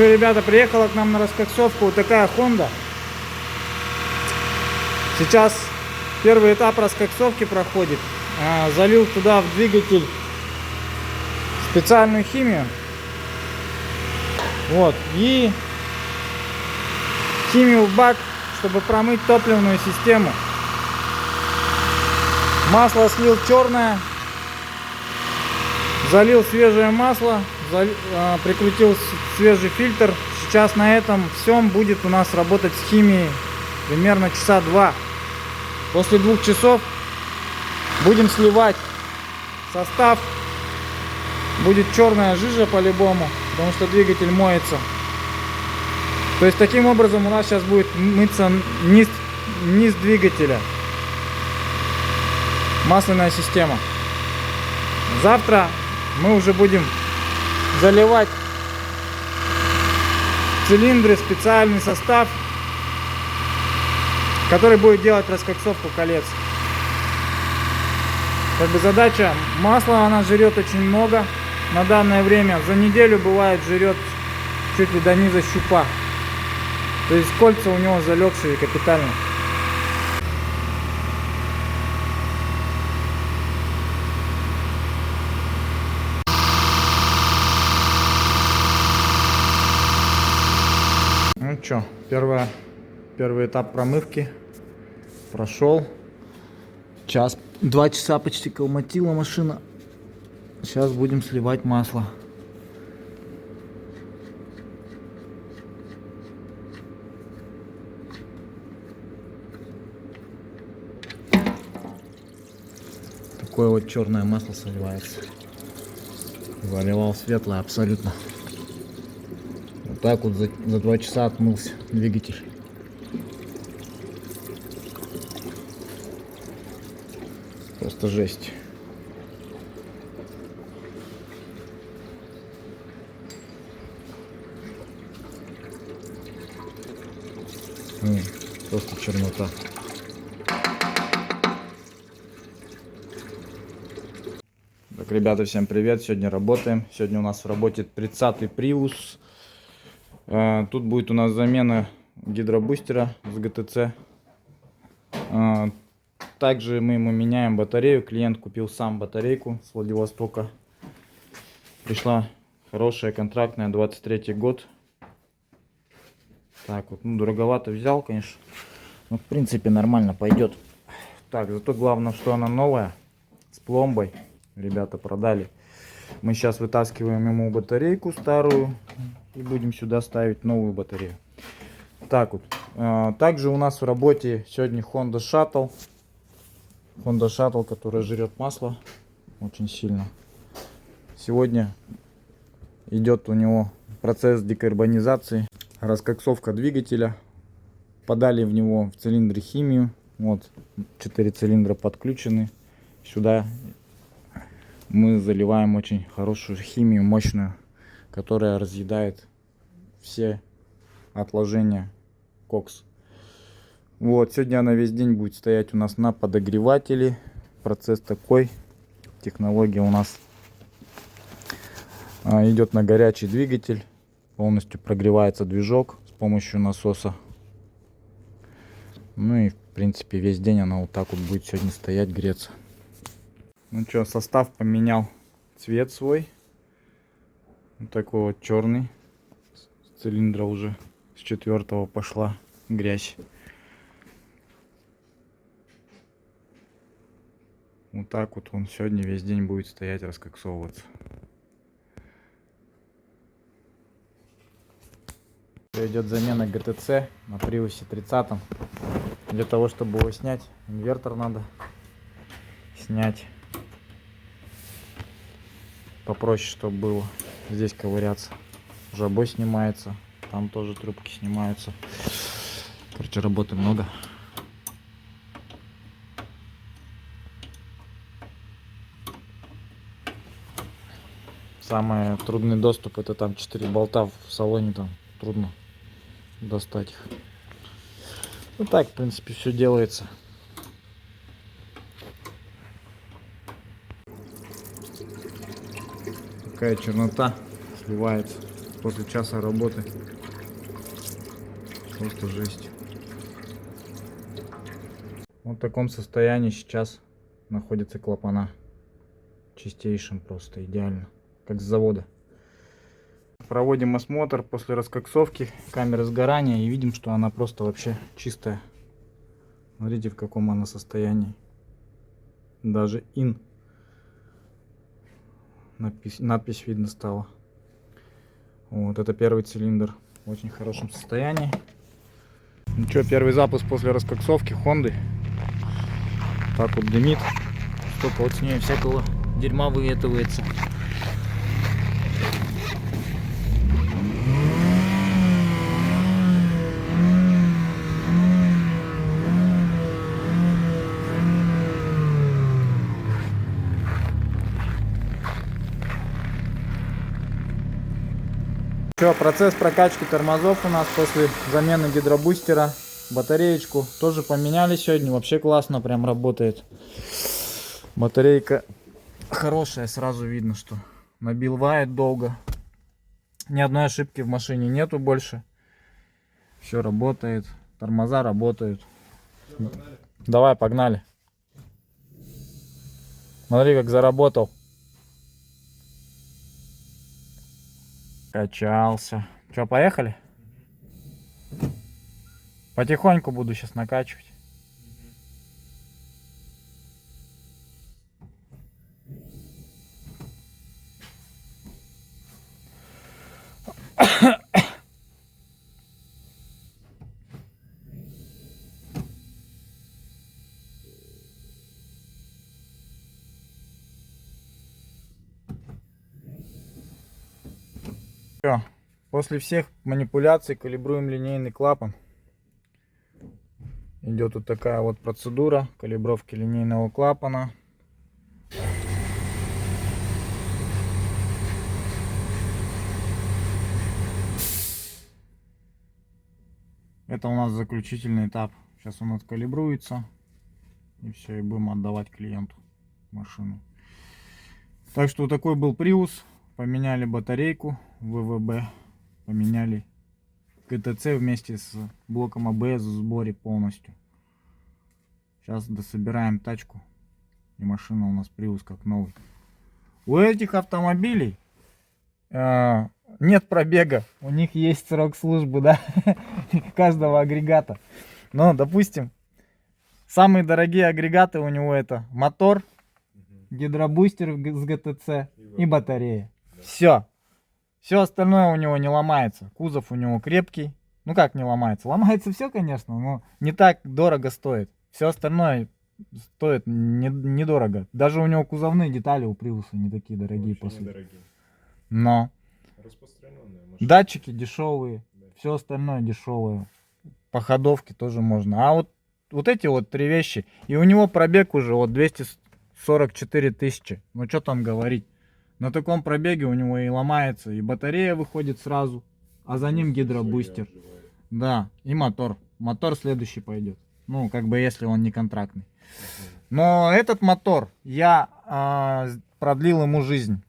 что, ребята, приехала к нам на раскоксовку вот такая Honda. Сейчас первый этап раскоксовки проходит. Залил туда в двигатель специальную химию. Вот. И химию в бак, чтобы промыть топливную систему. Масло слил черное. Залил свежее масло. Прикрутил свежий фильтр. Сейчас на этом всем будет у нас работать с химией примерно часа 2. После 2 часов будем сливать состав. Будет черная жижа по-любому, потому что двигатель моется. То есть таким образом у нас сейчас будет мыться низ двигателя. Масляная система. Завтра мы уже будем заливать в цилиндры специальный состав, который будет делать раскоксовку колец. Как бы задача, масла она жрет очень много на данное время. За неделю бывает жрет чуть ли до низа щупа. То есть кольца у него залегшие капитально. Ну что, первый этап промывки прошел. 2 часа почти колмотила машина. Сейчас будем сливать масло. Такое вот черное масло сливается. Заливал светлое абсолютно. Вот так вот за 2 часа отмылся двигатель. Просто жесть. Просто чернота. Так, ребята, всем привет. Сегодня работаем. Сегодня у нас в работе 30-й Prius. Тут будет у нас замена гидробустера с ГТЦ. Также мы ему меняем батарею. Клиент купил сам батарейку с Владивостока. Пришла хорошая, контрактная, 23 год. Так вот, ну дороговато взял, конечно. Но в принципе нормально пойдет. Так, зато главное, что она новая. С пломбой. Ребята продали. Мы сейчас вытаскиваем ему батарейку старую. И будем сюда ставить новую батарею. Так вот. Также у нас в работе сегодня Honda Shuttle. Honda Shuttle, которая жрет масло очень сильно. Сегодня идет у него процесс декарбонизации, раскоксовка двигателя. Подали в него в цилиндры химию. Вот 4 цилиндра подключены. Сюда мы заливаем очень хорошую химию, мощную, которая разъедает все отложения кокс. Вот, сегодня она весь день будет стоять у нас на подогревателе. Процесс такой. Технология у нас идет на горячий двигатель. Полностью прогревается движок с помощью насоса. Ну и в принципе весь день она вот так вот будет сегодня стоять, греться. Ну что, состав поменял цвет свой. Вот такой вот черный. С цилиндра уже с 4-го пошла грязь. Вот так вот он сегодня весь день будет стоять, раскоксовываться. Идет замена ГТЦ на Приусе 30. Для того, чтобы его снять, инвертор надо снять. Попроще, чтобы было здесь ковыряться. Жабо снимается, там тоже трубки снимаются. Короче, работы много. Самый трудный доступ — это там 4 болта в салоне, там трудно достать их. Ну так, в принципе, все делается. Такая чернота сливается. после часа работы. Просто жесть. Вот в таком состоянии сейчас находятся клапана. Чистейшим, просто идеально. Как с завода. Проводим осмотр после раскоксовки камеры сгорания и видим, что она просто вообще чистая. Смотрите, в каком она состоянии. Даже ин. Надпись видно стала. Вот, это первый цилиндр в очень хорошем состоянии. Ну что, первый запуск после раскоксовки Хонды. Так вот дымит. Столько вот с ней всякого дерьма выветывается. Все, процесс прокачки тормозов у нас после замены гидробустера. Батареечку тоже поменяли сегодня. Вообще классно прям работает. Батарейка хорошая, сразу видно, что набивает долго. Ни одной ошибки в машине нету больше. Все работает. Тормоза работают. Давай, погнали. Смотри, как заработал. Качался. Че, поехали? Потихоньку буду сейчас накачивать. Все. После всех манипуляций калибруем линейный клапан. Идет вот такая вот процедура калибровки линейного клапана. Это у нас заключительный этап. Сейчас он откалибруется. И все, и будем отдавать клиенту машину. Так что вот такой был Prius. Поменяли батарейку ВВБ. Поменяли ГТЦ вместе с блоком АБС в сборе полностью. Сейчас дособираем тачку. И машина у нас Prius как новый. У этих автомобилей нет пробега. У них есть срок службы, да? Каждого агрегата. Но, допустим, самые дорогие агрегаты у него это мотор, гидробустер с ГТЦ и батарея. Все. Все остальное у него не ломается. Кузов у него крепкий. Ну как не ломается? Ломается все, конечно, но не так дорого стоит. Все остальное стоит недорого. Даже у него кузовные детали у Приуса не такие дорогие. Но датчики дешевые. Да. Все остальное дешевое. По ходовке тоже можно. А вот эти вот три вещи. И у него пробег уже вот 244 тысячи. Ну что там говорить. На таком пробеге у него и ломается, и батарея выходит сразу, а за ним гидробустер. Да, и мотор. Мотор следующий пойдет. Ну, как бы если он не контрактный. Но этот мотор, я продлил ему жизнь.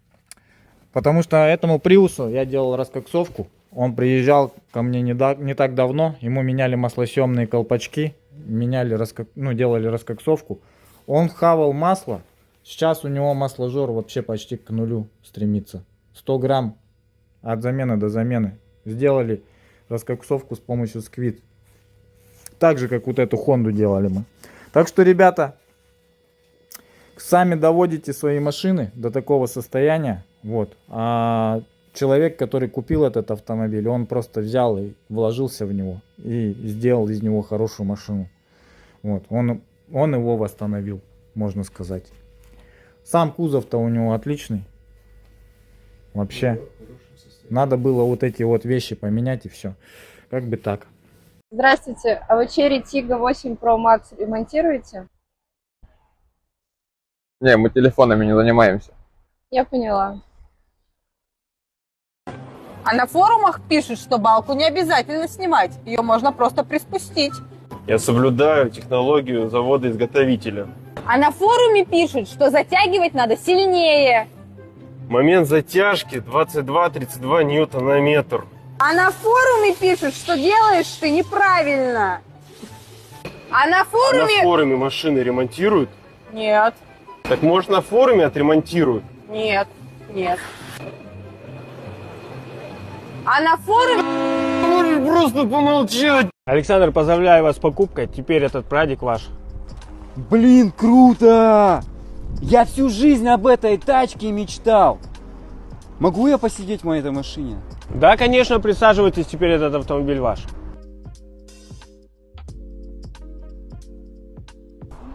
Потому что этому Приусу я делал раскоксовку. Он приезжал ко мне не так давно. Ему меняли маслосъемные колпачки. Делали раскоксовку. Он хавал масло. Сейчас у него масложор вообще почти к нулю стремится. 100 грамм от замены до замены. Сделали раскоксовку с помощью сквид. Так же, как вот эту Хонду делали мы. Так что, ребята, сами доводите свои машины до такого состояния. Вот. А человек, который купил этот автомобиль, он просто взял и вложился в него. И сделал из него хорошую машину. Вот. Он его восстановил, можно сказать. Сам кузов-то у него отличный. Вообще. Надо было вот эти вот вещи поменять и все. Как бы так. Здравствуйте. А вы Cherry Tiggo 8 Pro Max ремонтируете? Не, мы телефонами не занимаемся. Я поняла. А на форумах пишут, что балку не обязательно снимать. Ее можно просто приспустить. Я соблюдаю технологию завода-изготовителя. А на форуме пишут, что затягивать надо сильнее. Момент затяжки 22-32 ньютон на метр. А на форуме пишут, что делаешь ты неправильно. А на А на форуме... форуме машины ремонтируют? Нет, Так может на форуме отремонтируют? нет, нет. А на форуме... Можешь просто помолчать. Александр, поздравляю вас с покупкой. Теперь этот прадик ваш. Блин, круто! Я всю жизнь об этой тачке мечтал. Могу я посидеть в этой машине? Да, конечно, присаживайтесь, теперь этот автомобиль ваш.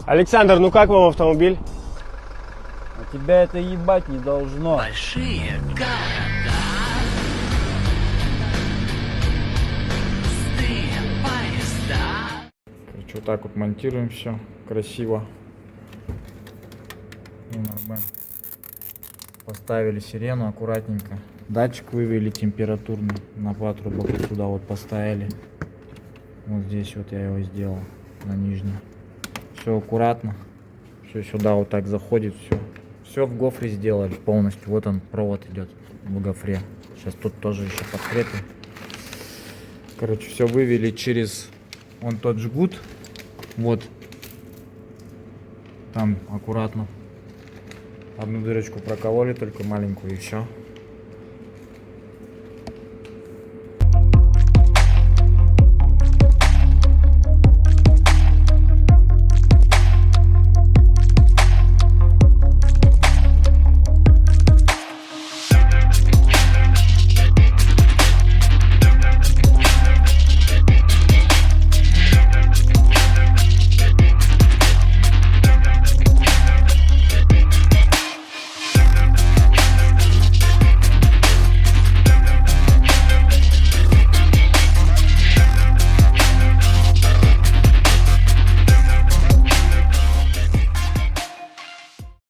Александр, ну как вам автомобиль? А тебя это ебать не должно. Короче, вот так вот монтируем все красиво. И нормально. Поставили сирену аккуратненько. Датчик вывели температурный на патрубок. Вот сюда вот поставили. Вот здесь вот я его сделал на нижнем. Все аккуратно. Все сюда вот так заходит. Все в гофре сделали полностью. Вот он провод идет в гофре. Сейчас тут тоже еще подкрепим. Короче, все вывели через вон тот жгут. Вот. Там аккуратно. Одну дырочку прокололи, только маленькую, и все.